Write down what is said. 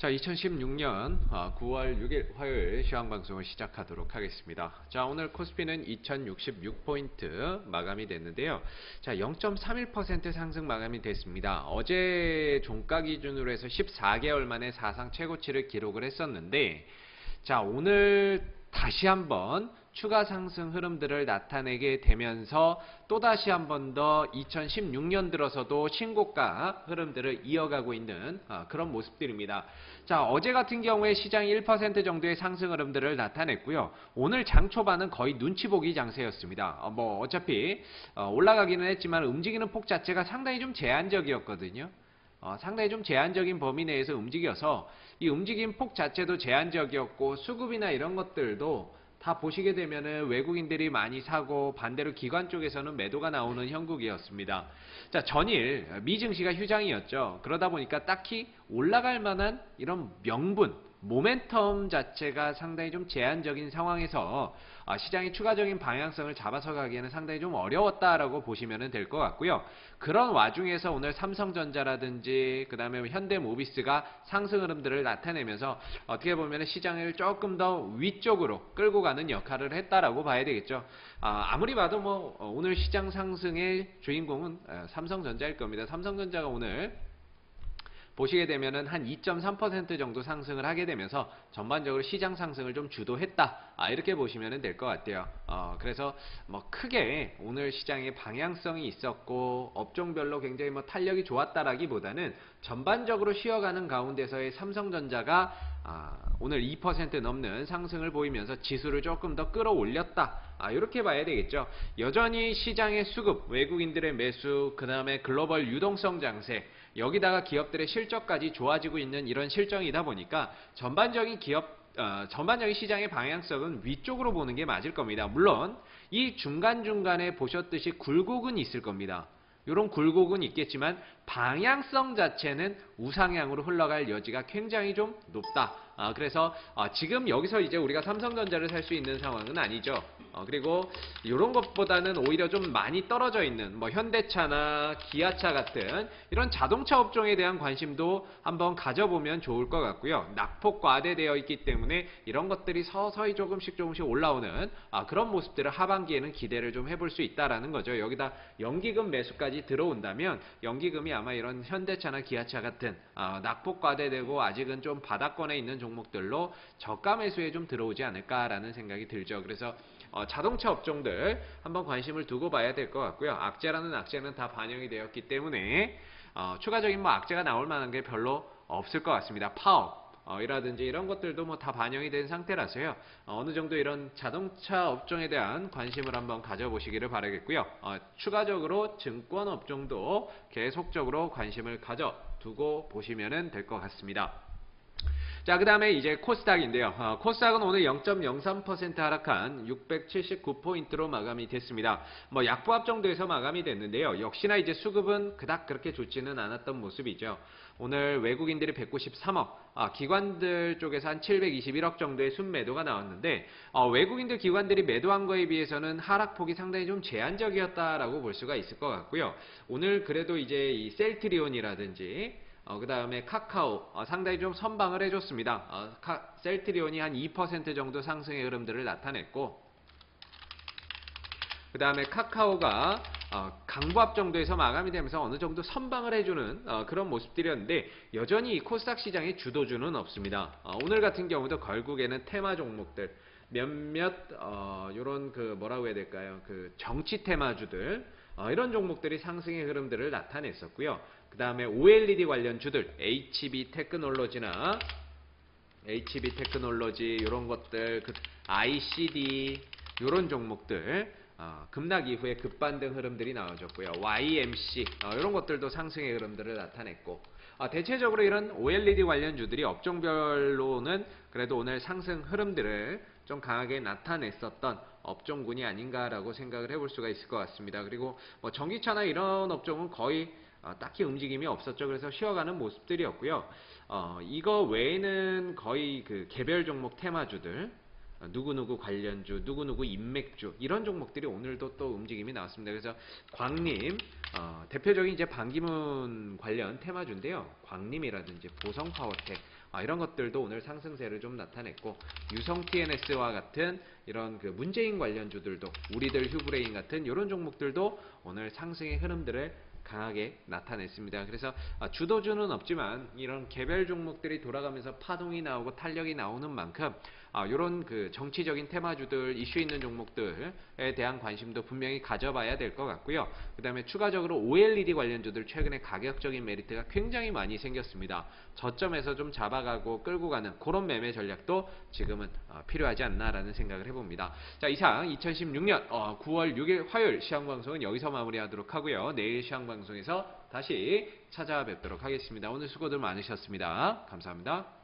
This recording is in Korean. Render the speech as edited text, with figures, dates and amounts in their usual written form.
자, 2016년 9월 6일 화요일 시황방송을 시작하도록 하겠습니다. 자, 오늘 코스피는 2066포인트 마감이 됐는데요. 자, 0.31% 상승 마감이 됐습니다. 어제 종가 기준으로 해서 14개월 만에 사상 최고치를 기록을 했었는데, 자, 오늘 다시 한번 추가 상승 흐름들을 나타내게 되면서 또다시 한 번 더 2016년 들어서도 신고가 흐름들을 이어가고 있는 그런 모습들입니다. 자, 어제 같은 경우에 시장이 1% 정도의 상승 흐름들을 나타냈고요. 오늘 장 초반은 거의 눈치 보기 장세였습니다. 어차피 올라가기는 했지만 움직이는 폭 자체가 상당히 좀 제한적이었거든요. 상당히 좀 제한적인 범위 내에서 움직여서 이 움직임 폭 자체도 제한적이었고, 수급이나 이런 것들도 다 보시게 되면은 외국인들이 많이 사고 반대로 기관 쪽에서는 매도가 나오는 형국이었습니다. 자, 전일 미증시가 휴장이었죠. 그러다 보니까 딱히 올라갈 만한 이런 명분, 모멘텀 자체가 상당히 좀 제한적인 상황에서 시장이 추가적인 방향성을 잡아서 가기에는 상당히 좀 어려웠다라고 보시면 될 것 같고요. 그런 와중에서 오늘 삼성전자라든지 그 다음에 현대모비스가 상승 흐름들을 나타내면서 어떻게 보면 시장을 조금 더 위쪽으로 끌고 가는 역할을 했다라고 봐야 되겠죠. 아무리 봐도 오늘 시장 상승의 주인공은 삼성전자일 겁니다. 삼성전자가 오늘 보시게 되면은 한 2.3% 정도 상승을 하게 되면서 전반적으로 시장 상승을 좀 주도했다. 이렇게 보시면 될 것 같아요. 그래서 크게 오늘 시장의 방향성이 있었고 업종별로 굉장히 탄력이 좋았다라기보다는 전반적으로 쉬어가는 가운데서의 삼성전자가 오늘 2% 넘는 상승을 보이면서 지수를 조금 더 끌어올렸다. 이렇게 봐야 되겠죠. 여전히 시장의 수급, 외국인들의 매수, 그 다음에 글로벌 유동성 장세, 여기다가 기업들의 실적까지 좋아지고 있는 이런 실정이다 보니까 전반적인 전반적인 시장의 방향성은 위쪽으로 보는 게 맞을 겁니다. 물론 이 중간중간에 보셨듯이 굴곡은 있을 겁니다. 이런 굴곡은 있겠지만 방향성 자체는 우상향으로 흘러갈 여지가 굉장히 좀 높다. 그래서 지금 여기서 이제 우리가 삼성전자를 살 수 있는 상황은 아니죠. 그리고 이런 것보다는 오히려 좀 많이 떨어져 있는 현대차나 기아차 같은 이런 자동차 업종에 대한 관심도 한번 가져보면 좋을 것 같고요. 낙폭 과대되어 있기 때문에 이런 것들이 서서히 조금씩 올라오는 그런 모습들을 하반기에는 기대를 좀 해볼 수 있다라는 거죠. 여기다 연기금 매수까지 들어온다면 연기금이 아마 이런 현대차나 기아차 같은 낙폭 과대되고 아직은 좀 바닥권에 있는 종목들로 저가 매수에 좀 들어오지 않을까라는 생각이 들죠. 그래서 자동차 업종들 한번 관심을 두고 봐야 될 것 같고요. 악재라는 악재는 다 반영이 되었기 때문에 추가적인 악재가 나올 만한 게 별로 없을 것 같습니다. 파업 이라든지 이런 것들도 다 반영이 된 상태라서요. 어느 정도 이런 자동차 업종에 대한 관심을 한번 가져보시기를 바라겠고요. 추가적으로 증권 업종도 계속적으로 관심을 가져두고 보시면 될 것 같습니다. 자, 그 다음에 이제 코스닥인데요. 코스닥은 오늘 0.03% 하락한 679포인트로 마감이 됐습니다. 약보합 정도에서 마감이 됐는데요. 역시나 이제 수급은 그닥 그렇게 좋지는 않았던 모습이죠. 오늘 외국인들이 193억, 기관들 쪽에서 한 721억 정도의 순매도가 나왔는데, 외국인들 기관들이 매도한 거에 비해서는 하락폭이 상당히 좀 제한적이었다라고 볼 수가 있을 것 같고요. 오늘 그래도 이제 이 셀트리온이라든지 그 다음에 카카오 상당히 좀 선방을 해줬습니다. 셀트리온이 한 2% 정도 상승의 흐름들을 나타냈고, 그 다음에 카카오가 강보합 정도에서 마감이 되면서 어느 정도 선방을 해주는 그런 모습들이었는데, 여전히 이 코스닥 시장의 주도주는 없습니다. 오늘 같은 경우도 결국에는 테마 종목들 몇몇 요런 뭐라고 해야 될까요? 정치 테마주들 이런 종목들이 상승의 흐름들을 나타냈었고요. 그 다음에 OLED 관련주들 HB 테크놀로지 이런 것들, ICD 이런 종목들 급락 이후에 급반등 흐름들이 나와줬고요. YMC 이런 것들도 상승의 흐름들을 나타냈고, 대체적으로 이런 OLED 관련주들이 업종별로는 그래도 오늘 상승 흐름들을 좀 강하게 나타냈었던 업종군이 아닌가라고 생각을 해볼 수가 있을 것 같습니다. 그리고 전기차나 이런 업종은 거의 딱히 움직임이 없었죠. 그래서 쉬어가는 모습들이었고요. 이거 외에는 거의 개별 종목 테마주들 누구누구 관련주, 누구누구 인맥주 이런 종목들이 오늘도 또 움직임이 나왔습니다. 그래서 광림 대표적인 이제 반기문 관련 테마주인데요. 광림이라든지 보성파워텍 이런 것들도 오늘 상승세를 좀 나타냈고 유성 TNS와 같은 이런 그 문재인 관련주들도 우리들 휴브레인 같은 이런 종목들도 오늘 상승의 흐름들을 강하게 나타냈습니다. 그래서 주도주는 없지만 이런 개별 종목들이 돌아가면서 파동이 나오고 탄력이 나오는 만큼 이런 그 정치적인 테마주들, 이슈 있는 종목들에 대한 관심도 분명히 가져봐야 될 것 같고요. 그 다음에 추가적으로 OLED 관련주들 최근에 가격적인 메리트가 굉장히 많이 생겼습니다. 저점에서 좀 잡아가고 끌고 가는 그런 매매 전략도 지금은 필요하지 않나라는 생각을 해봅니다. 자, 이상 2016년 9월 6일 화요일 시황방송은 여기서 마무리하도록 하고요. 내일 시황방송에서 다시 찾아뵙도록 하겠습니다. 오늘 수고들 많으셨습니다. 감사합니다.